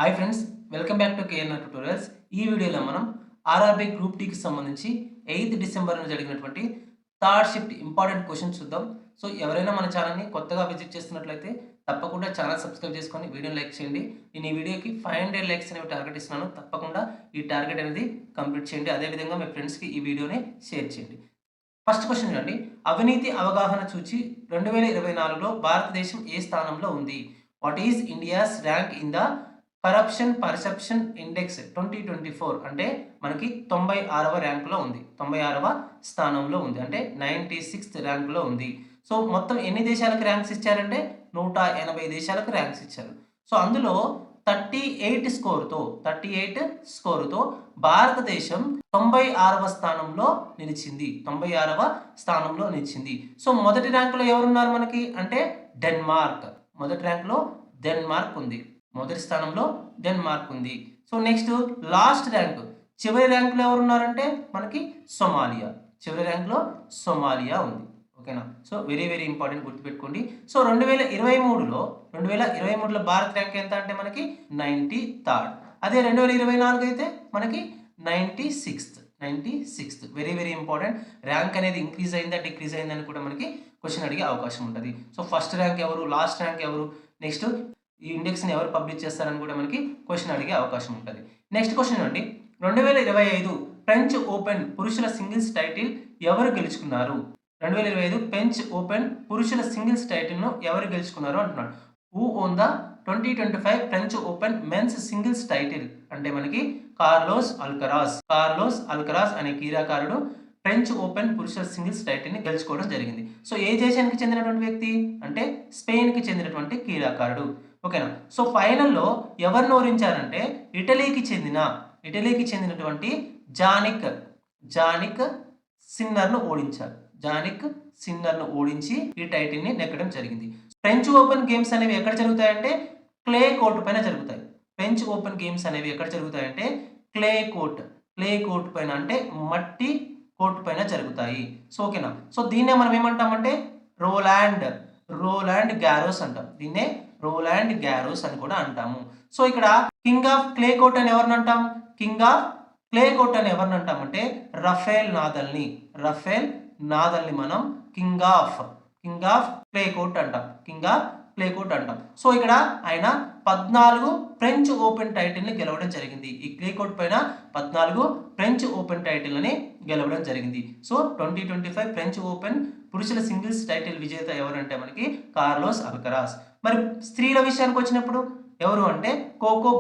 Hi friends, welcome back to KNR tutorials. ఈ వీడియోలో మనం ఆర్ఆర్బీ గ్రూప్ టీకి సంబంధించి 8 డిసెంబర్న జరిగినటువంటి థర్డ్ షిఫ్ట్ ఇంపార్టెంట్ క్వశ్చన్స్ చూద్దాం. సో ఎవరైనా మన ఛానల్ని కొత్తగా విజిట్ చేస్తున్నట్లయితే తప్పకుండా ఛానల్ సబ్స్క్రైబ్ చేసుకొని వీడియోని లైక్ చేయండి. నేను ఈ వీడియోకి 500 లైక్స్ అనేవి టార్గెట్ ఇస్తున్నాను. తప్పకుండా ఈ టార్గెట్ అనేది కంప్లీట్ చేయండి. అదేవిధంగా మీ ఫ్రెండ్స్కి ఈ వీడియోని షేర్ చేయండి. ఫస్ట్ క్వశ్చన్ చూడండి. అవినీతి అవగాహన సూచి 2024లో భారతదేశం ఏ స్థానంలో ఉంది? What is India's rank in the corruption perception index 2024 అంటే మనకి 96వ ర్యాంకులో ఉంది. 96వ స్థానంలో ఉంది. అంటే 96th ర్యాంకులో ఉంది. సో మొత్తం ఎన్ని దేశాలకు ర్యాంక్స్ ఇచ్చారంటే 180 దేశాలకు ర్యాంక్స్ ఇచ్చారు. సో అందులో 38 స్కోరుతో భారతదేశం 96వ స్థానంలో నిలిచింది. 96వ స్థానంలో నిలిచింది. సో మొదటి ర్యాంకులో ఎవరున్నారు మనకి అంటే డెన్మార్క్. మొదటి ర్యాంకులో డెన్మార్క్ ఉంది. మొదటి స్థానంలో డెన్మార్క్ ఉంది. సో నెక్స్ట్ లాస్ట్ ర్యాంక్ చివరి ర్యాంకులో ఎవరున్నారంటే మనకి సొమాలియా. చివరి ర్యాంకులో సొమాలియా ఉంది. ఓకేనా? సో వెరీ వెరీ ఇంపార్టెంట్, గుర్తుపెట్టుకోండి. సో 2023లో భారత్ ర్యాంక్ ఎంత అంటే మనకి 93rd. అదే 2024 అయితే మనకి 96th. Very very important. Rank అనేది ఇంక్రీజ్ అయిందా డిక్రీజ్ అయిందని కూడా మనకి క్వశ్చన్ అడిగే అవకాశం ఉంటుంది. సో ఫస్ట్ ర్యాంక్ ఎవరు, లాస్ట్ ర్యాంక్ ఎవరు, నెక్స్ట్ ఈ ఇండెక్స్ని ఎవరు పబ్లిష్ చేస్తారని కూడా మనకి క్వశ్చన్ అడిగే అవకాశం ఉంటుంది. నెక్స్ట్ క్వశ్చన్ అండి, 2025 ఫ్రెంచ్ ఓపెన్ పురుషుల సింగిల్స్ టైటిల్ ఎవరు గెలుచుకున్నారు? 2025 ఫ్రెంచ్ ఓపెన్ పురుషుల సింగిల్స్ టైటిల్ను ఎవరు గెలుచుకున్నారు అంటున్నాడు. Who won the 2025 French Open men's singles title అంటే మనకి కార్లోస్ అల్కరాజ్ అనే క్రీడాకారుడు ఫ్రెంచ్ ఓపెన్ పురుషుల సింగిల్స్ టైటిల్ని గెలుచుకోవడం జరిగింది. సో ఏ దేశానికి చెందినటువంటి వ్యక్తి అంటే స్పెయిన్కి చెందినటువంటి క్రీడాకారుడు. ఓకేనా? సో ఫైనల్లో ఎవరిని ఓడించారంటే ఇటలీకి చెందినటువంటి జానిక్ సిన్నర్ను ఓడించి ఈ టైటిల్ని నెక్కడం జరిగింది. ఫ్రెంచ్ ఓపెన్ గేమ్స్ అనేవి ఎక్కడ జరుగుతాయంటే క్లే కోర్టు పైన జరుగుతాయి. ఫ్రెంచ్ ఓపెన్ గేమ్స్ అనేవి ఎక్కడ జరుగుతాయంటే క్లే కోర్ట్ పైన అంటే మట్టి కోర్టు పైన జరుగుతాయి. సో ఓకేనా? సో దీన్నే మనం ఏమంటామంటే రోలాండ్ గ్యారోస్ అంటాం. దీన్నే రోలాండ్ గ్యారోస్ అని కూడా అంటాము. సో ఇక్కడ కింగ్ ఆఫ్ క్లే కోర్ట్ అని ఎవరిని అంటాం? అంటే రఫేల్ నాదల్ని మనం కింగ్ ఆఫ్ క్లే కోర్ట్ అంటాం. సో ఇక్కడ ఆయన 14 ఫ్రెంచ్ ఓపెన్ టైటిల్ని గెలవడం జరిగింది. ఈ క్లే కోర్ట్ పైన 14 ఫ్రెంచ్ ఓపెన్ టైటిల్ని గెలవడం జరిగింది. సో 2025 ఫ్రెంచ్ ఓపెన్ పురుషుల సింగిల్స్ టైటిల్ విజేత ఎవరంటే మనకి కార్లోస్ అల్కరాజ్. మరి స్త్రీల విషయానికి వచ్చినప్పుడు ఎవరు అంటే కోకో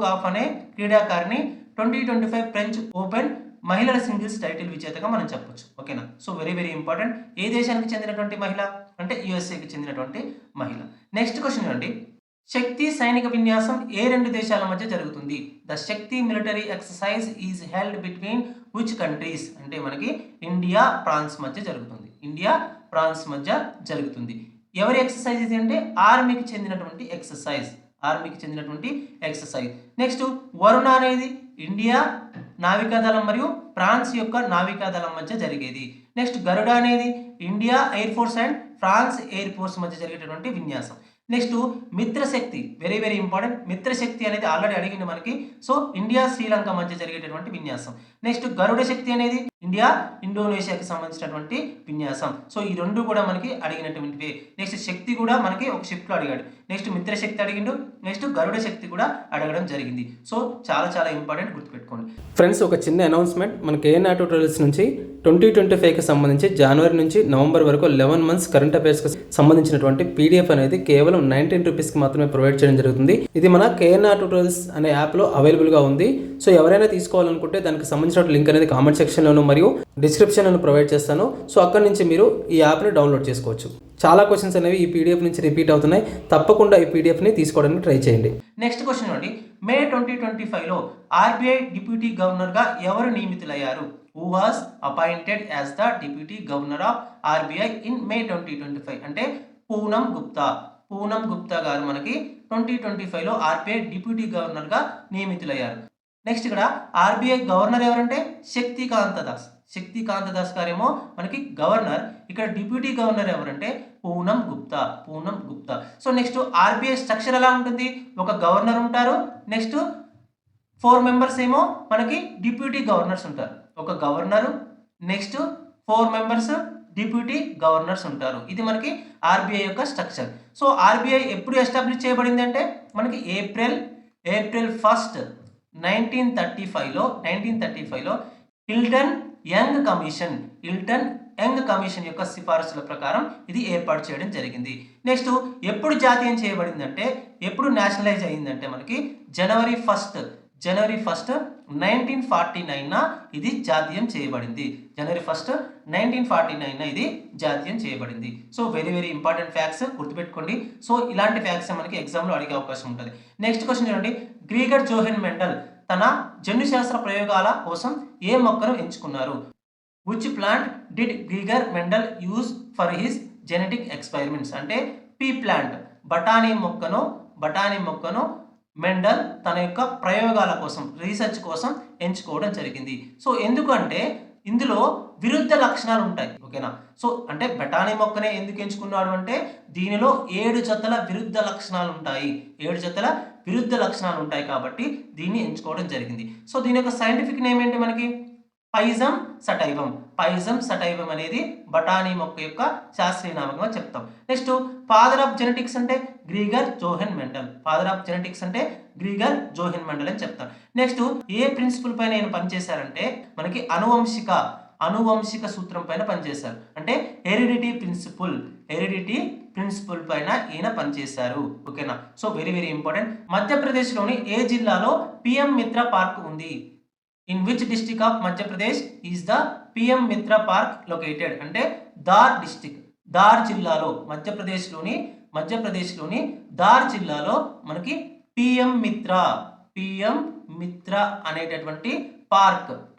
గాఫ్ అనే క్రీడాకారిణి 2025 ఫ్రెంచ్ ఓపెన్ మహిళల సింగిల్స్ టైటిల్ విజేతగా మనం చెప్పొచ్చు. ఓకేనా? So very very important. ఏ దేశానికి చెందినటువంటి మహిళ అంటే యుఎస్ఏకి చెందినటువంటి మహిళ. నెక్స్ట్ క్వశ్చన్ అండి, శక్తి సైనిక విన్యాసం ఏ రెండు దేశాల మధ్య జరుగుతుంది? The Shakti military exercise is held between which countries అంటే మనకి ఇండియా ఫ్రాన్స్ మధ్య జరుగుతుంది. ఎవరి ఎక్సర్సైజ్ ఇది అంటే ఆర్మీకి చెందినటువంటి ఎక్సర్సైజ్. నెక్స్ట్ వరుణ అనేది ఇండియా నావికాదళం మరియు ఫ్రాన్స్ యొక్క నావికాదళం మధ్య జరిగేది. నెక్స్ట్ గరుడ అనేది India air force and France air force మధ్య జరిగేటటువంటి విన్యాసం. Next Mitrashakti, very very important. Mitrashakti అనేది ఆల్రెడీ అడిగింది మనకి. సో ఇండియా శ్రీలంక మధ్య జరిగేటటువంటి విన్యాసం. నెక్స్ట్ గరుడ శక్తి అనేది ఇండియా ఇండోనేషియాకి సంబంధించినటువంటి విన్యాసం. సో ఈ రెండు కూడా మనకి అడిగినటువంటివి. నెక్స్ట్ శక్తి కూడా మనకి ఒక షిఫ్ట్లో అడిగాడు. నెక్స్ట్ మిత్రశక్తి అడిగిండు. నెక్స్ట్ గరుడ శక్తి కూడా అడగడం జరిగింది. సో చాలా చాలా ఇంపార్టెంట్, గుర్తుపెట్టుకోండి. ఫ్రెండ్స్, ఒక చిన్న అనౌన్స్మెంట్. మన కేఎన్ఆర్ ట్యుటోరియల్స్ నుంచి 2025కి సంబంధించి జనవరి నుంచి నవంబర్ వరకు 11 months కరెంట్ అఫైర్స్కి సంబంధించినటువంటి పీడిఎఫ్ అనేది కేవలం 19 రూపీస్కి మాత్రమే ప్రొవైడ్ చేయడం జరుగుతుంది. ఇది మన కేఎన్ఆర్ ట్యుటోరియల్స్ అనే యాప్లో అవైలబుల్గా ఉంది. సో ఎవరైనా తీసుకోవాలనుకుంటే దానికి సంబంధించిన లింక్ అనేది కామెంట్ సెక్షన్లోను మరియు డిస్క్రిప్షన్లో ప్రొవైడ్ చేస్తాను. సో అక్కడ నుంచి మీరు ఈ యాప్ని డౌన్లోడ్ చేసుకోవచ్చు. చాలా క్వశ్చన్స్ అనేవి ఈ పీడిఎఫ్ నుంచి రిపీట్ అవుతున్నాయి. తప్పకుండా ఈ పీడిఎఫ్ని తీసుకోవడానికి ట్రై చేయండి. నెక్స్ట్ క్వశ్చన్ అండి, మే 2025లో ఆర్బీఐ డిప్యూటీ గవర్నర్గా ఎవరు నియమితులయ్యారు? Who was appointed as the deputy governor of RBI in మే 2025 అంటే పూనం గుప్తా గారు మనకి 2025లో ఆర్బీఐ డిప్యూటీ గవర్నర్గా నియమితులయ్యారు. నెక్స్ట్ ఇక్కడ ఆర్బీఐ గవర్నర్ ఎవరంటే శక్తికాంత శక్తికాంత దాస్ గారేమో మనకి గవర్నర్. ఇక్కడ డిప్యూటీ గవర్నర్ ఎవరంటే Poonam Gupta. So next RBI structure ఎలా ఉంటుంది? ఒక గవర్నర్ ఉంటారు, నెక్స్ట్ 4 మెంబర్స్ ఏమో మనకి డిప్యూటీ గవర్నర్స్ ఉంటారు. ఒక governor, next 4 members deputy governors ఉంటారు. ఇది మనకి ఆర్బీఐ యొక్క స్ట్రక్చర్. సో ఆర్బీఐ ఎప్పుడు ఎస్టాబ్లిష్ చేయబడింది అంటే మనకి ఏప్రిల్ 1 1935లో హిల్టన్ యంగ్ కమిషన్ యొక్క సిఫారసుల ప్రకారం ఇది ఏర్పాటు చేయడం జరిగింది. నెక్స్ట్ ఎప్పుడు జాతీయం చేయబడిందంటే, ఎప్పుడు నేషనలైజ్ అయిందంటే మనకి జనవరి 1 1949 ఇది జాతీయం చేయబడింది. జనవరి 1 1949 ఇది జాతీయం చేయబడింది. So very very important facts గుర్తుపెట్టుకోండి. సో ఇలాంటి ఫ్యాక్ట్స్ మనకి ఎగ్జామ్లో అడిగే అవకాశం ఉంటుంది. నెక్స్ట్ క్వశ్చన్ చూడండి. గ్రీగర్ జోహెన్ మెండల్ తన జన్యుశాస్త్ర ప్రయోగాల కోసం ఏ మొక్కను ఎంచుకున్నారు? Which plant did Gregor Mendel use for his genetic experiments? అంటే పీ ప్లాంట్, బఠానీ మొక్కను మెండల్ తన యొక్క ప్రయోగాల కోసం, రీసెర్చ్ కోసం ఎంచుకోవడం జరిగింది. సో ఎందుకంటే ఇందులో విరుద్ధ లక్షణాలు ఉంటాయి. ఓకేనా? సో అంటే బఠానీ మొక్కనే ఎందుకు ఎంచుకున్నాడు అంటే దీనిలో 7 జతల విరుద్ధ లక్షణాలు ఉంటాయి కాబట్టి దీన్ని ఎంచుకోవడం జరిగింది. సో దీని యొక్క సైంటిఫిక్ నేమ్ ఏంటి మనకి? పైజం సటైవం అనేది బఠానీ మొక్క యొక్క శాస్త్రీయ నామకంగా చెప్తాం. నెక్స్ట్ ఫాదర్ ఆఫ్ జెనెటిక్స్ అంటే గ్రీగర్ జోహెన్ మెండల్ అని చెప్తాం. నెక్స్ట్ ఏ ప్రిన్సిపల్ పైన ఆయన పనిచేశారంటే మనకి అనువంశిక సూత్రం పైన పనిచేశారు. అంటే హెరిడిటీ ప్రిన్సిపల్ పైన ఈయన పనిచేశారు. ఓకేనా? So very very important. మధ్యప్రదేశ్లోని ఏ జిల్లాలో పిఎం మిత్ర పార్క్ ఉంది? In which district of Madhya Pradesh is the PM మిత్ర పార్క్ లొకేటెడ్? అంటే దార్ జిల్లాలో, మధ్యప్రదేశ్లోని దార్ జిల్లాలో మనకి పిఎం మిత్ర అనేటటువంటి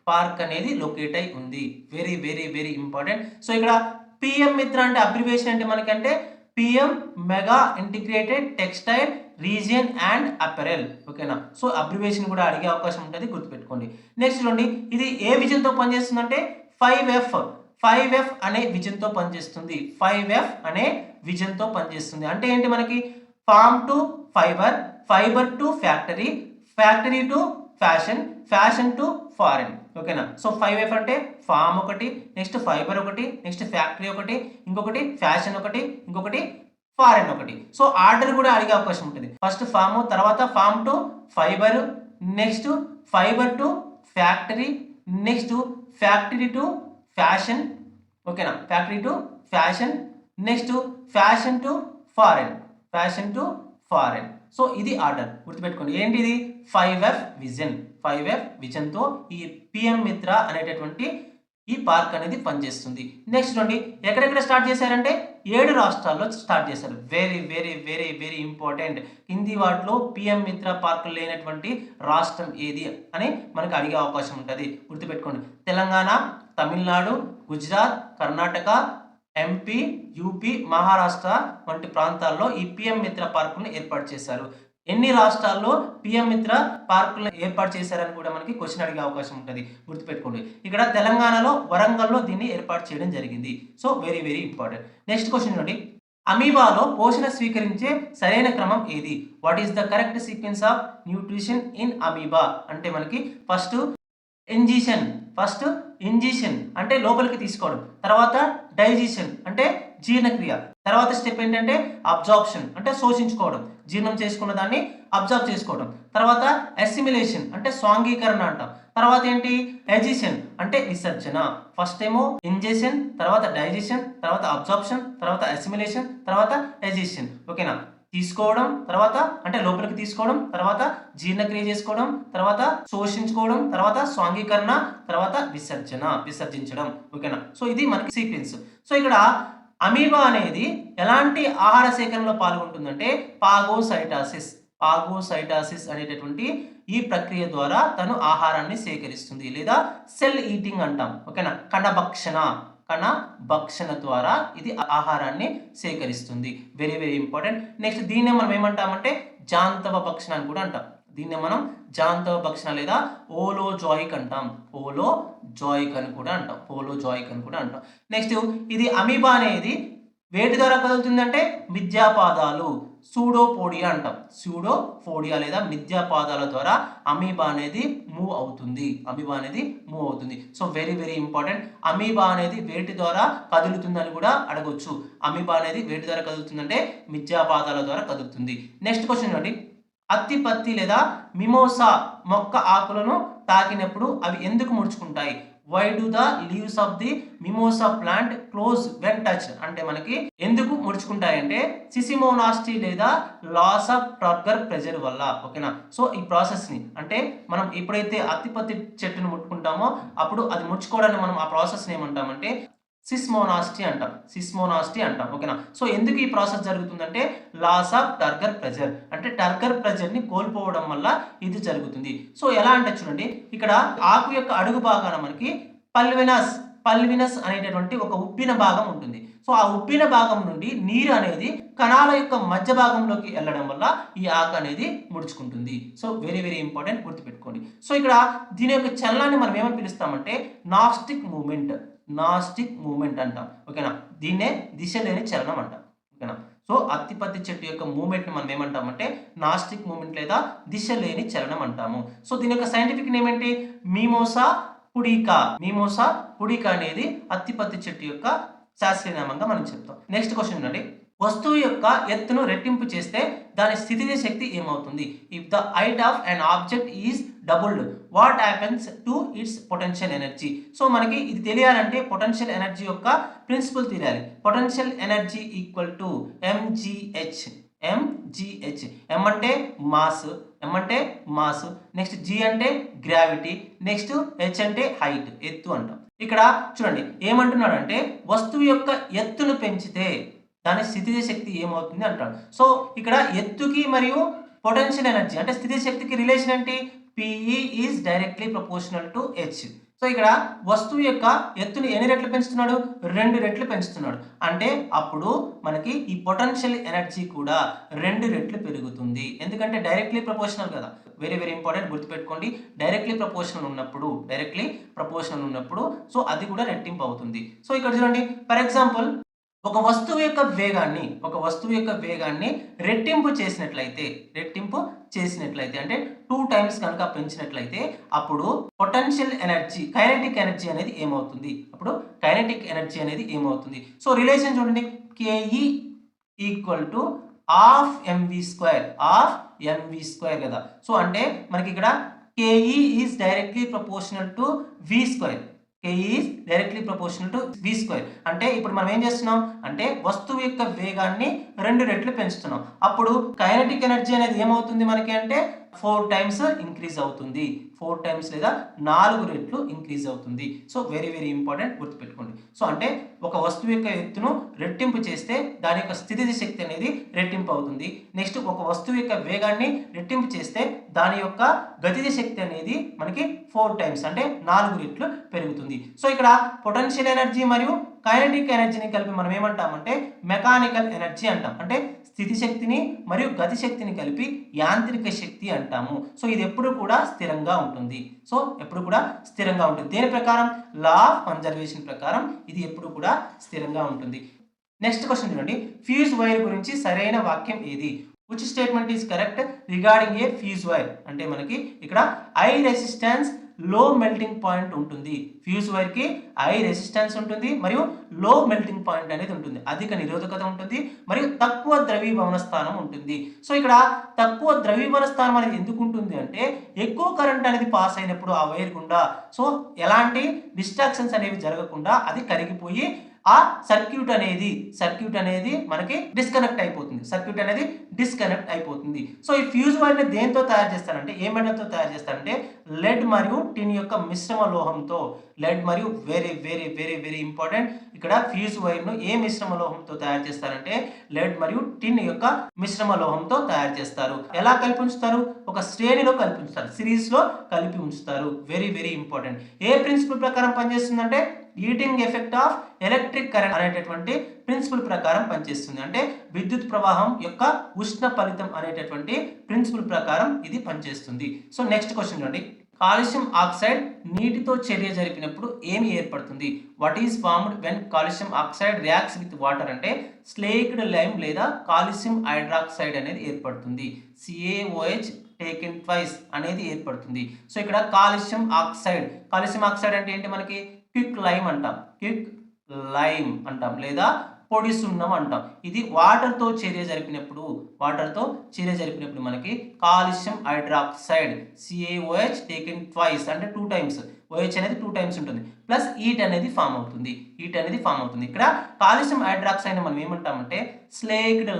పార్క్ అనేది లొకేట్ అయి ఉంది. Very very very important. So ఇక్కడ పిఎం మిత్ర అంటే అబ్రివేషన్ అంటే మనకంటే PM mega integrated textile region and apparel. ఓకేనా? సో అబ్రివేషన్ కూడా అడిగే అవకాశం ఉంటుంది, గుర్తుపెట్టుకోండి. నెక్స్ట్ చూడండి, ఇది ఏ విజన్తో పనిచేస్తుందంటే 5F అనే విజన్తో పనిచేస్తుంది. 5F అనే విజన్తో పనిచేస్తుంది. అంటే ఏంటి మనకి? Farm to fibre, fibre to factory, factory to fashion to foreign. ఓకేనా? సో 5F అంటే ఫార్మ్ ఒకటి, నెక్స్ట్ ఫైబర్ ఒకటి, నెక్స్ట్ ఫ్యాక్టరీ ఒకటి, ఇంకొకటి ఫ్యాషన్ ఒకటి, ఇంకొకటి ఫారెన్ ఒకటి. సో ఆర్డర్ కూడా అడిగే అవకాశం ఉంటుంది. ఫస్ట్ ఫార్మ్, తర్వాత farm to fibre, next fibre to factory, next factory to fashion. ఓకేనా? Factory to fashion, next fashion to foreign. So ఇది ఆర్డర్, గుర్తుపెట్టుకోండి. ఏంటిది? 5F విజన్తో ఈ పిఎం మిత్ర అనేటటువంటి ఈ పార్క్ అనేది పనిచేస్తుంది. నెక్స్ట్ చూడండి, ఎక్కడెక్కడ స్టార్ట్ చేశారంటే 7 రాష్ట్రాల్లో స్టార్ట్ చేశారు. Very very very very important. కింది వాటిలో పిఎం మిత్ర పార్క్ లేనటువంటి రాష్ట్రం ఏది అని మనకు అడిగే అవకాశం ఉంటుంది, గుర్తుపెట్టుకోండి. తెలంగాణ, తమిళనాడు, గుజరాత్, కర్ణాటక, ఎంపీ, యూపీ, మహారాష్ట్ర వంటి ప్రాంతాల్లో ఈ పిఎం మిత్ర పార్కులను ఏర్పాటు చేశారు. ఎన్ని రాష్ట్రాల్లో పిఎం మిత్ర పార్కులను ఏర్పాటు చేశారని కూడా మనకి క్వశ్చన్ అడిగే అవకాశం ఉంటుంది, గుర్తుపెట్టుకోండి. ఇక్కడ తెలంగాణలో వరంగల్లో దీన్ని ఏర్పాటు చేయడం జరిగింది. So very very important. Next question చూడండి, అమీబాలో పోషణ స్వీకరించే సరైన క్రమం ఏది? What is the correct sequence of nutrition in amoeba? అంటే మనకి ఫస్ట్ ఇంజిషన్ అంటే లోపలికి తీసుకోవడం, తర్వాత డైజెషన్ అంటే జీర్ణక్రియ, తర్వాత స్టెప్ ఏంటంటే అబ్జార్ప్షన్ అంటే శోషించుకోవడం, జీర్ణం చేసుకున్న దాన్ని అబ్జర్వ్ చేసుకోవడం, తర్వాత అసిమిలేషన్ అంటే స్వాంగీకరణ అంటాం, తర్వాత ఏంటి ఎజిషన్ అంటే విసర్జన. ఫస్ట్ ఏమో ఇంజెషన్, తర్వాత డైజెషన్, తర్వాత అబ్జార్ప్షన్, తర్వాత అసిమిలేషన్, తర్వాత ఎజిషన్. ఓకేనా? తీసుకోవడం, తర్వాత అంటే లోపలికి తీసుకోవడం, తర్వాత జీర్ణక్రియ చేసుకోవడం, తర్వాత శోషించుకోవడం, తర్వాత స్వాంగీకరణ, తర్వాత విసర్జించడం. ఓకేనా? సో ఇది మనకి సీక్వెన్స్. సో ఇక్కడ అమీబా అనేది ఎలాంటి ఆహార సేకరణలో పాల్గొంటుందంటే పాగోసైటాసిస్ అనేటటువంటి ఈ ప్రక్రియ ద్వారా తను ఆహారాన్ని సేకరిస్తుంది, లేదా సెల్ ఈటింగ్ అంటాం. ఓకేనా? కణభక్షణ ద్వారా ఇది ఆహారాన్ని సేకరిస్తుంది. Very very important. నెక్స్ట్ దీన్నే మనం ఏమంటామంటే జాంతవ భక్షణ అని కూడా అంటాం. దీన్ని మనం జాంతవ భక్షణ లేదా ఓలోజాయిక్ అంటాం. ఓలోజాయిక్ అని కూడా అంటాం. ఓలోజాయిక్ అని కూడా అంటాం. నెక్స్ట్ ఇది అమీబా అనేది వేటి ద్వారా కదులుతుందంటే మిథ్యాపాదాలు, సూడోపోడియా అంటాం. సూడోపోడియా లేదా మిథ్యాపాదాల ద్వారా అమీబా అనేది మూవ్ అవుతుంది. So very very important. Amoeba అనేది వేటి ద్వారా కదులుతుందని కూడా అడగొచ్చు. అమీబా అనేది వేటి ద్వారా కదులుతుందంటే మిథ్యాపాదాల ద్వారా కదులుతుంది. నెక్స్ట్ క్వశ్చన్ చూడండి. అత్తిపత్తి లేదా మిమోసా మొక్క ఆకులను తాకినప్పుడు అవి ఎందుకు ముడుచుకుంటాయి? Why do the leaves of the mimosa plant close when touch? అంటే మనకి ఎందుకు ముడుచుకుంటాయంటే సిసిమోనాస్టీ లేదా లాస్ ఆఫ్ టర్గర్ ప్రెజర్ వల్ల. ఓకేనా? సో ఈ ప్రాసెస్ ని అంటే మనం ఎప్పుడైతే అత్తిపత్తి చెట్టును ముట్టుకుంటామో అప్పుడు అది ముడుచుకోవడానికి మనం ఆ ప్రాసెస్ ని ఏమంటామంటే సిస్మోనాస్టీ అంటాం. ఓకేనా? సో ఎందుకు ఈ ప్రాసెస్ జరుగుతుందంటే లాస్ ఆఫ్ టర్గర్ ప్రెజర్, అంటే టర్గర్ ప్రెజర్ ని కోల్పోవడం వల్ల ఇది జరుగుతుంది. సో ఎలా అంటే చూడండి, ఇక్కడ ఆకు యొక్క అడుగు భాగాన మనకి పల్వినస్ అనేటటువంటి ఒక ఉబ్బిన భాగం ఉంటుంది. సో ఆ ఉబ్బిన భాగం నుండి నీరు అనేది కణాల యొక్క మధ్య భాగంలోకి వెళ్ళడం వల్ల ఈ ఆకు అనేది ముడుచుకుంటుంది. సో వెరీ వెరీ ఇంపార్టెంట్, గుర్తుపెట్టుకోండి. సో ఇక్కడ దీని యొక్క చలనాన్ని మనం ఏమని పిలుస్తామంటే నాస్టిక్ మూమెంట్ అంటాం. ఓకేనా? దీన్నే దిశ లేని చలనం అంటాం. ఓకేనా? సో అత్తిపత్తి చెట్టు యొక్క మూమెంట్ ని మనం ఏమంటామంటే నాస్టిక్ మూమెంట్ లేదా దిశ లేని చలనం అంటాము. సో దీని యొక్క సైంటిఫిక్ నేమ్ ఏంటి? మీమోసా పుడికా అనేది అత్తిపత్తి చెట్టు యొక్క శాస్త్రీయ నామంగా మనం చెప్తాం. నెక్స్ట్ క్వశ్చన్ చూడండి. వస్తువు యొక్క ఎత్తును రెట్టింపు చేస్తే దాని స్థితిజ శక్తి ఏమవుతుంది? If the height of an object is doubled what happens to its potential energy? So మనకి ఇది తెలియాలంటే పొటెన్షియల్ ఎనర్జీ యొక్క ప్రిన్సిపల్ తెలియాలి. Potential energy equal to M G H. M అంటే మాస్, నెక్స్ట్ జీ అంటే గ్రావిటీ, నెక్స్ట్ హెచ్ అంటే హైట్, ఎత్తు అంటాం. ఇక్కడ చూడండి ఏమంటున్నాడంటే వస్తువు యొక్క ఎత్తును పెంచితే దాని స్థితిజ శక్తి ఏమవుతుంది అంటాడు. సో ఇక్కడ ఎత్తుకి మరియు పొటెన్షియల్ ఎనర్జీ అంటే స్థితిజ శక్తికి రిలేషన్ ఏంటి? PE is directly proportional to H. So ఇక్కడ వస్తువు యొక్క ఎత్తుని ఎన్ని రెట్లు పెంచుతున్నాడు? 2 రెట్లు పెంచుతున్నాడు. అంటే అప్పుడు మనకి ఈ పొటెన్షియల్ ఎనర్జీ కూడా 2 రెట్లు పెరుగుతుంది. ఎందుకంటే డైరెక్ట్లీ ప్రపోర్షనల్ కదా. వెరీ వెరీ ఇంపార్టెంట్, గుర్తుపెట్టుకోండి. డైరెక్ట్లీ ప్రపోర్షనల్ ఉన్నప్పుడు సో అది కూడా రెట్టింపు అవుతుంది. సో ఇక్కడ చూడండి, ఫర్ ఎగ్జాంపుల్ ఒక వస్తువు యొక్క వేగాన్ని రెట్టింపు చేసినట్లయితే అంటే 2 టైమ్స్ కనుక పెంచినట్లయితే అప్పుడు పొటెన్షియల్ ఎనర్జీ కైనెటిక్ ఎనర్జీ అనేది ఏమవుతుంది? సో రిలేషన్ చూడండి, KE equal to half MV square కదా. సో అంటే మనకి ఇక్కడ KE is directly proportional to V square. అంటే ఇప్పుడు మనం ఏం చేస్తున్నాం అంటే వస్తువు యొక్క వేగాన్ని 2 రెట్లు పెంచుతున్నాం. అప్పుడు కైనెటిక్ ఎనర్జీ అనేది ఏమవుతుంది మనకి అంటే 4 టైమ్స్ ఇంక్రీజ్ అవుతుంది. 4 టైమ్స్ లేదా 4 రెట్లు ఇంక్రీజ్ అవుతుంది. సో వెరీ వెరీ ఇంపార్టెంట్, గుర్తుపెట్టుకోండి. సో అంటే ఒక వస్తువు యొక్క ఎత్తును రెట్టింపు చేస్తే దాని యొక్క స్థితిజ శక్తి అనేది రెట్టింపు అవుతుంది. నెక్స్ట్ ఒక వస్తువు యొక్క వేగాన్ని రెట్టింపు చేస్తే దాని యొక్క గతిజ శక్తి అనేది మనకి 4 టైమ్స్ అంటే 4 రెట్లు పెరుగుతుంది. సో ఇక్కడ పొటెన్షియల్ ఎనర్జీ మరియు కైనెటిక్ ఎనర్జీని కలిపి మనం ఏమంటామంటే మెకానికల్ ఎనర్జీ అంటాం. అంటే స్థితి శక్తిని మరియు గతి శక్తిని కలిపి యాంత్రిక శక్తి అంటాము. సో ఇది ఎప్పుడు కూడా స్థిరంగా ఉంటుంది. దేని ప్రకారం? లా ఆఫ్ కన్జర్వేషన్ ప్రకారం ఇది ఎప్పుడు కూడా స్థిరంగా ఉంటుంది. నెక్స్ట్ క్వశ్చన్ చూడండి, ఫ్యూజ్ వైర్ గురించి సరైన వాక్యం ఏది? Which statement is correct regarding A fuse wire? అంటే మనకి ఇక్కడ హై రెసిస్టెన్స్ లో మెల్టింగ్ పాయింట్ ఉంటుంది. ఫ్యూజ్ వైర్ కి హై రెసిస్టెన్స్ ఉంటుంది మరియు లో మెల్టింగ్ పాయింట్ అనేది ఉంటుంది. అధిక నిరోధకత ఉంటుంది మరియు తక్కువ ద్రవీభవన స్థానం ఉంటుంది. సో ఇక్కడ తక్కువ ద్రవీభవన స్థానం అనేది ఎందుకు ఉంటుంది అంటే ఎక్కువ కరెంట్ అనేది పాస్ అయినప్పుడు ఆ వైర్ గుండా సో ఎలాంటి డిస్ట్రాక్షన్స్ అనేవి జరగకుండా అది కరిగిపోయి ఆ సర్క్యూట్ అనేది మనకి డిస్కనెక్ట్ అయిపోతుంది. సో ఈ ఫ్యూజ్ వైర్ ని దేంతో తయారు చేస్తారంటే ఏ మెటల్తో తయారు చేస్తారంటే లెడ్ మరియు టిన్ యొక్క మిశ్రమ లోహంతో. లెడ్ మరియు very very very very important, ఇక్కడ ఫ్యూజ్ వైర్ ను ఏ మిశ్రమ లోహంతో తయారు చేస్తారంటే లెడ్ మరియు టిన్ యొక్క మిశ్రమ లోహంతో తయారు చేస్తారు. ఎలా కలిపి ఉంచుతారు? ఒక శ్రేణిలో కలిపి ఉంచుతారు, సిరీస్లో కలిపి ఉంచుతారు. Very very important. ఏ ప్రిన్సిపల్ ప్రకారం పనిచేస్తుందంటే heating effect of electric current అనేటటువంటి ప్రిన్సిపల్ ప్రకారం పనిచేస్తుంది. అంటే విద్యుత్ ప్రవాహం యొక్క ఉష్ణ ఫలితం అనేటటువంటి ప్రిన్సిపల్ ప్రకారం ఇది పనిచేస్తుంది. సో నెక్స్ట్ క్వశ్చన్ చూడండి. కాల్షియం ఆక్సైడ్ నీటితో చర్య జరిపినప్పుడు ఏమి ఏర్పడుతుంది? What is formed when calcium oxide reacts with water? అంటే స్లేక్డ్ లైమ్ లేదా కాల్షియం హైడ్రాక్సైడ్ అనేది ఏర్పడుతుంది. CaOH టేకెన్ ట్వైస్ అనేది ఏర్పడుతుంది. సో ఇక్కడ కాల్షియం ఆక్సైడ్ అంటే ఏంటి? మనకి క్విక్ లైమ్ అంటాం లేదా పొడి సున్నం అంటాం. ఇది వాటర్తో చర్య జరిపినప్పుడు మనకి calcium hydroxide CaOH taken twice అంటే 2 టైమ్స్, OH అనేది 2 టైమ్స్ ఉంటుంది, ప్లస్ ఈట్ అనేది ఫామ్ అవుతుంది. ఇక్కడ కాల్షియం హైడ్రాక్సైడ్ మనం ఏమంటామంటే స్లేక్డ్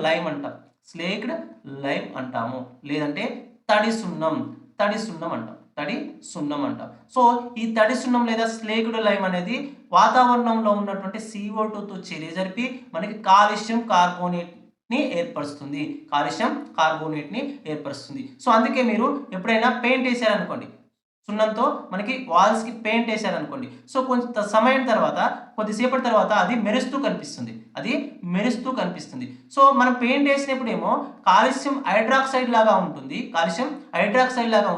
లైమ్ అంటాము, లేదంటే తడి సున్నం అంటాం. సో ఈ తడి సున్నం లేదా స్లేక్డ్ లైమ్ అనేది వాతావరణంలో ఉన్నటువంటి CO2తో చర్య జరిపి మనకి కాల్షియం కార్బోనేట్ ని ఏర్పరుస్తుంది. సో అందుకే మీరు ఎప్పుడైనా పెయింట్ వేసారనుకోండి, సున్నంతో మనకి వాల్స్ కి పెయింట్ వేసారనుకోండి, సో కొద్దిసేపటి తర్వాత అది మెరుస్తూ కనిపిస్తుంది. సో మనం పెయింట్ వేసినప్పుడు ఏమో కాల్షియం హైడ్రాక్సైడ్ లాగా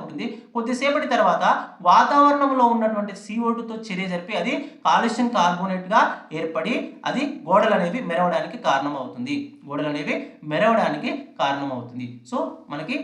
ఉంటుంది. కొద్దిసేపటి తర్వాత వాతావరణంలో ఉన్నటువంటి CO2తో చర్య జరిపి అది కాల్షియం కార్బోనేట్ గా ఏర్పడి అది గోడలు అనేవి మెరవడానికి కారణమవుతుంది. సో మనకి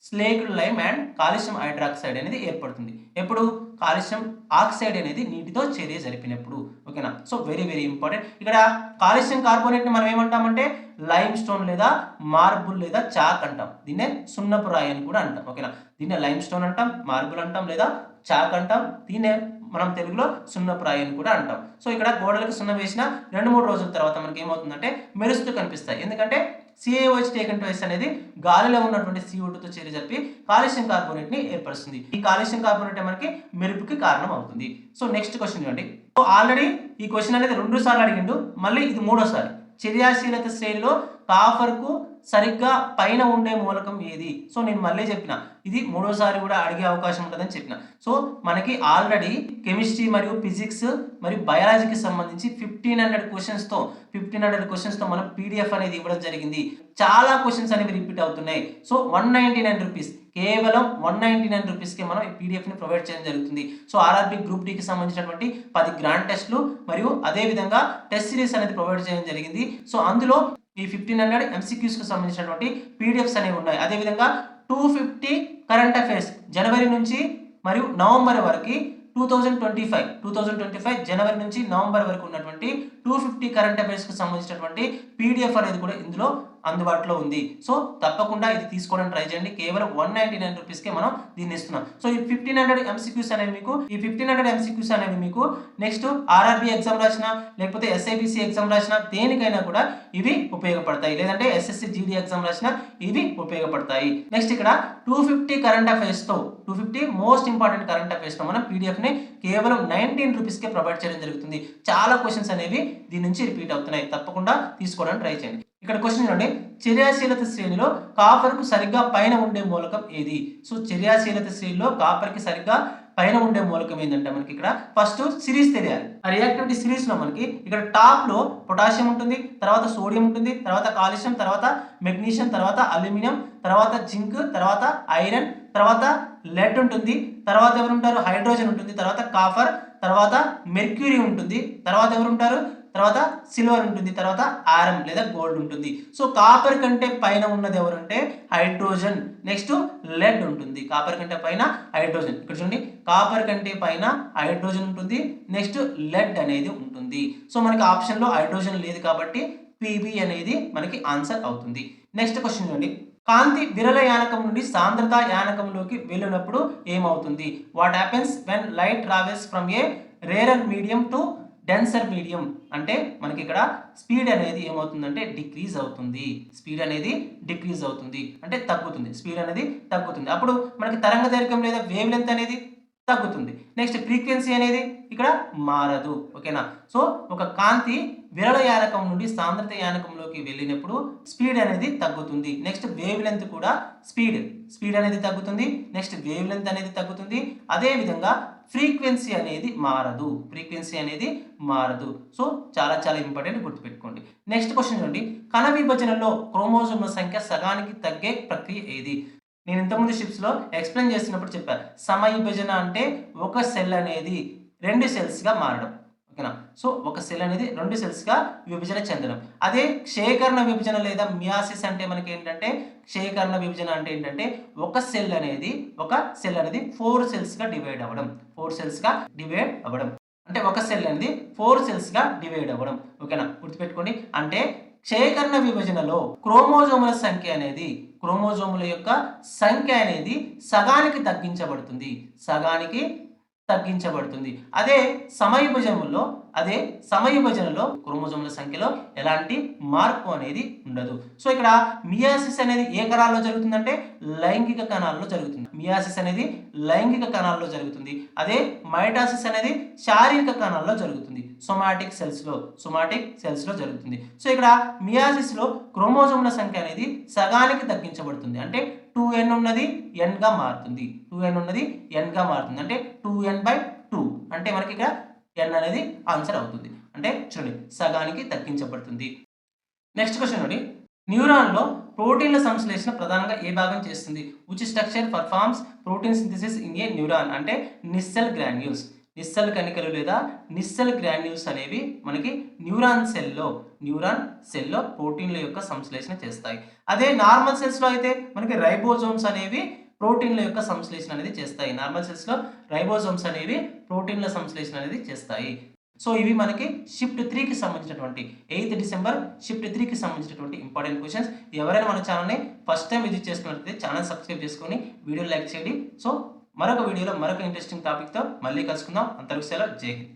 slaked lime and calcium hydroxide అనేది ఏర్పడుతుంది. ఎప్పుడు? కాల్షియం ఆక్సైడ్ అనేది నీటితో చర్య జరిపినప్పుడు. ఓకేనా? So very very important. ఇక్కడ కాల్షియం కార్బోనేట్ ని మనం ఏమంటామంటే లైమ్ స్టోన్ లేదా మార్బుల్ లేదా చాక్ అంటాం. దీన్నే సున్నపు రాయి అని కూడా అంటాం. ఓకేనా? దీన్నే లైమ్ స్టోన్ అంటాం, మార్బుల్ అంటాం లేదా చాక్ అంటాం. దీన్నే మనం తెలుగులో సున్నపు రాయి అని కూడా అంటాం. సో ఇక్కడ గోడలకు సున్నం వేసిన 2-3 రోజుల తర్వాత మనకి ఏమవుతుందంటే మెరుస్తూ కనిపిస్తాయి. ఎందుకంటే CaOH టేకెన్ ట్వైస్ అనేది గాలిలో ఉన్నటువంటి CO2తో చర్య జరిపి కాల్షియం కార్బోనేట్ ని ఏర్పరుస్తుంది. ఈ కాల్షియం కార్బోనేట్ మనకి మెరుపుకి కారణం అవుతుంది. సో నెక్స్ట్ క్వశ్చన్ చూడండి. సో ఆల్రెడీ ఈ క్వశ్చన్ అనేది 2 సార్లు అడిగిండు, మళ్ళీ ఇది 3వ చర్యాశీలత శ్రేణిలో కాపర్ కు సరిగ్గా పైన ఉండే మూలకం ఏది? సో నేను మళ్ళీ చెప్పిన, ఇది 3వసారి కూడా అడిగే అవకాశం ఉంటుందని చెప్పిన. సో మనకి ఆల్రెడీ కెమిస్ట్రీ మరియు ఫిజిక్స్ మరియు బయాలజీకి సంబంధించి 1500 క్వశ్చన్స్తో మనం PDF అనేది ఇవ్వడం జరిగింది. చాలా క్వశ్చన్స్ అనేవి రిపీట్ అవుతున్నాయి. సో 199 రూపీస్, కేవలం 199 రూపీస్కి మనం ఈ PDF ని ప్రొవైడ్ చేయడం జరుగుతుంది. సో RRB గ్రూప్ Dకి సంబంధించినటువంటి 10 గ్రాండ్ టెస్టులు మరియు అదేవిధంగా టెస్ట్ సిరీస్ అనేది ప్రొవైడ్ చేయడం జరిగింది. సో అందులో ఈ 1500 MCQs కు సంబంధించినటువంటి PDFs అనేవి ఉన్నాయి. అదేవిధంగా 250 కరెంట్ అఫైర్స్ జనవరి నుంచి మరియు నవంబర్ వరకు 2025 జనవరి నుంచి నవంబర్ వరకు ఉన్నటువంటి 250 కరెంట్ అఫైర్స్ కు సంబంధించినటువంటి PDF అనేది కూడా ఇందులో అందుబాటులో ఉంది. సో తప్పకుండా ఇది తీసుకోవడం ట్రై చేయండి. కేవలం 199 రూపీస్కే మనం దీన్ని ఇస్తున్నాం. సో ఈ 1500 MCQs అనేవి మీకు నెక్స్ట్ RRB ఎగ్జామ్ రాసినా లేకపోతే SIPC ఎగ్జామ్ రాసినా దేనికైనా కూడా ఇవి ఉపయోగపడతాయి, లేదంటే SSC GD ఎగ్జామ్ రాసినా ఇవి ఉపయోగపడతాయి. నెక్స్ట్ ఇక్కడ 250 కరెంట్ అఫైర్స్ తో 250 మోస్ట్ ఇంపార్టెంట్ కరెంట్ అఫైర్స్ తో మనం PDF ని కేవలం 19 రూపీస్కే ప్రొవైడ్ చేయడం జరుగుతుంది. చాలా క్వశ్చన్స్ అనేవి దీని నుంచి రిపీట్ అవుతున్నాయి. తప్పకుండా తీసుకోవడానికి ట్రై చేయండి. ఇక్కడ క్వశ్చన్ చూడండి. చర్యాశీలత శ్రేణిలో కాపర్ కు సరిగ్గా పైన ఉండే మూలకం ఏది? సో చర్యాశీలత శ్రేణిలో కాపర్ కి సరిగ్గా పైన ఉండే మూలకం ఏంటంటే మనకి ఇక్కడ ఫస్ట్ సిరీస్ తెలియాలి. ఆ రియాక్టివిటీ సిరీస్ లో మనకి ఇక్కడ టాప్ లో పొటాషియం ఉంటుంది, తర్వాత సోడియం ఉంటుంది, తర్వాత కాల్షియం, తర్వాత మెగ్నీషియం, తర్వాత అల్యూమినియం, తర్వాత జింక్, తర్వాత ఐరన్, తర్వాత లెడ్ ఉంటుంది, తర్వాత ఎవరు ఉంటారు? హైడ్రోజన్ ఉంటుంది, తర్వాత కాపర్, తర్వాత మెర్క్యూరీ ఉంటుంది, తర్వాత ఎవరు ఉంటారు? తర్వాత సిల్వర్ ఉంటుంది, తర్వాత ఆరం లేదా గోల్డ్ ఉంటుంది. సో కాపర్ కంటే పైన ఉన్నది ఎవరంటే హైడ్రోజన్, నెక్స్ట్ లెడ్ ఉంటుంది. కాపర్ కంటే పైన హైడ్రోజన్, ఇక్కడ చూడండి, కాపర్ కంటే పైన హైడ్రోజన్ ఉంటుంది, నెక్స్ట్ లెడ్ అనేది ఉంటుంది. సో మనకి ఆప్షన్ లో హైడ్రోజన్ లేదు కాబట్టి PB అనేది మనకి ఆన్సర్ అవుతుంది. నెక్స్ట్ క్వశ్చన్ చూడండి. కాంతి విరల యానకం నుండి సాంద్రత యానకంలోకి వెళ్ళినప్పుడు ఏమవుతుంది? What happens when light travels from A rarer medium to denser medium? అంటే మనకి ఇక్కడ స్పీడ్ అనేది ఏమవుతుందంటే డిక్రీజ్ అవుతుంది. అంటే తగ్గుతుంది. స్పీడ్ అనేది తగ్గుతుంది. అప్పుడు మనకి తరంగ దైర్ఘ్యం లేదా వేవ్ లెంత్ అనేది తగ్గుతుంది. నెక్స్ట్ ఫ్రీక్వెన్సీ అనేది ఇక్కడ మారదు. ఓకేనా. సో ఒక కాంతి విరళ యానకం నుండి సాంద్రత యానకంలోకి వెళ్ళినప్పుడు స్పీడ్ అనేది తగ్గుతుంది. నెక్స్ట్ వేవ్ లెంత్ కూడా స్పీడ్ అనేది తగ్గుతుంది. నెక్స్ట్ వేవ్ లెంత్ అనేది తగ్గుతుంది. అదే విధంగా ఫ్రీక్వెన్సీ అనేది మారదు. సో చాలా చాలా ఇంపార్టెంట్, గుర్తుపెట్టుకోండి. నెక్స్ట్ క్వశ్చన్ చూడండి. కణ విభజనలో క్రోమోజోమ్ల సంఖ్య సగానికి తగ్గే ప్రక్రియ ఏది? నేను ఇంతకుముందు షిప్స్లో ఎక్స్ప్లెయిన్ చేస్తున్నప్పుడు చెప్పాను. సమవిభజన అంటే ఒక సెల్ అనేది 2 సెల్స్గా మారడం. ఓకేనా. సో ఒక సెల్ అనేది 2 సెల్స్గా విభజన చెందడం. అదే క్షయకరణ విభజన లేదా మియాసిస్ అంటే మనకి ఏంటంటే, క్షయకరణ విభజన అంటే ఏంటంటే ఒక సెల్ అనేది 4 సెల్స్గా డివైడ్ అవ్వడం. అంటే ఒక సెల్ అనేది 4 సెల్స్గా డివైడ్ అవ్వడం. ఓకేనా, గుర్తుపెట్టుకోండి. అంటే క్షయకరణ విభజనలో క్రోమోజోముల యొక్క సంఖ్య అనేది సగానికి తగ్గించబడుతుంది. అదే సమవిభజనలో క్రోమోజోముల సంఖ్యలో ఎలాంటి మార్పు అనేది ఉండదు. సో ఇక్కడ మియాసిస్ అనేది ఏ కణాల్లో జరుగుతుందంటే లైంగిక కణాల్లో జరుగుతుంది. అదే మైటాసిస్ అనేది శారీరక కణాల్లో జరుగుతుంది. సొమాటిక్ సెల్స్ లో జరుగుతుంది. సో ఇక్కడ మియాసిస్ లో క్రోమోజోముల సంఖ్య అనేది సగానికి తగ్గించబడుతుంది. అంటే 2n ఉన్నది n గా మారుతుంది. అంటే 2n/2 అంటే మనకి ఇక్కడ n అనేది ఆన్సర్ అవుతుంది. అంటే చూడండి, సగానికి తగ్గించబడుతుంది. నెక్స్ట్ క్వశ్చన్ చూడండి. న్యూరాన్లో ప్రోటీన్ల సంశ్లేషణ ప్రధానంగా ఏ భాగం చేస్తుంది? Which structure performs protein synthesis in a neuron? అంటే నిస్సెల్ కణికలు లేదా నిస్సెల్ గ్రాన్యూల్స్ అనేవి మనకి న్యూరాన్ సెల్లో ప్రోటీన్ల యొక్క సంశ్లేషణ చేస్తాయి. అదే నార్మల్ సెల్స్లో అయితే మనకి రైబోజోమ్స్ అనేవి ప్రోటీన్ల యొక్క సంశ్లేషణ అనేది చేస్తాయి. నార్మల్ సెల్స్లో రైబోజోమ్స్ అనేవి ప్రోటీన్ల సంశ్లేషణ అనేది చేస్తాయి. సో ఇవి మనకి షిఫ్ట్ 3కి సంబంధించినటువంటి 8 డిసెంబర్ షిఫ్ట్ 3కి సంబంధించినటువంటి ఇంపార్టెంట్ క్వశ్చన్స్. ఎవరైనా మన ఛానల్ని ఫస్ట్ టైం విజిట్ చేసుకున్నట్లయితే ఛానల్ సబ్స్క్రైబ్ చేసుకొని వీడియో లైక్ చేయండి. సో మరొక వీడియోలో మరొక ఇంట్రెస్టింగ్ టాపిక్తో మళ్ళీ కలుసుకుందాం. అంతవరకు సెలవు. జై హింద్.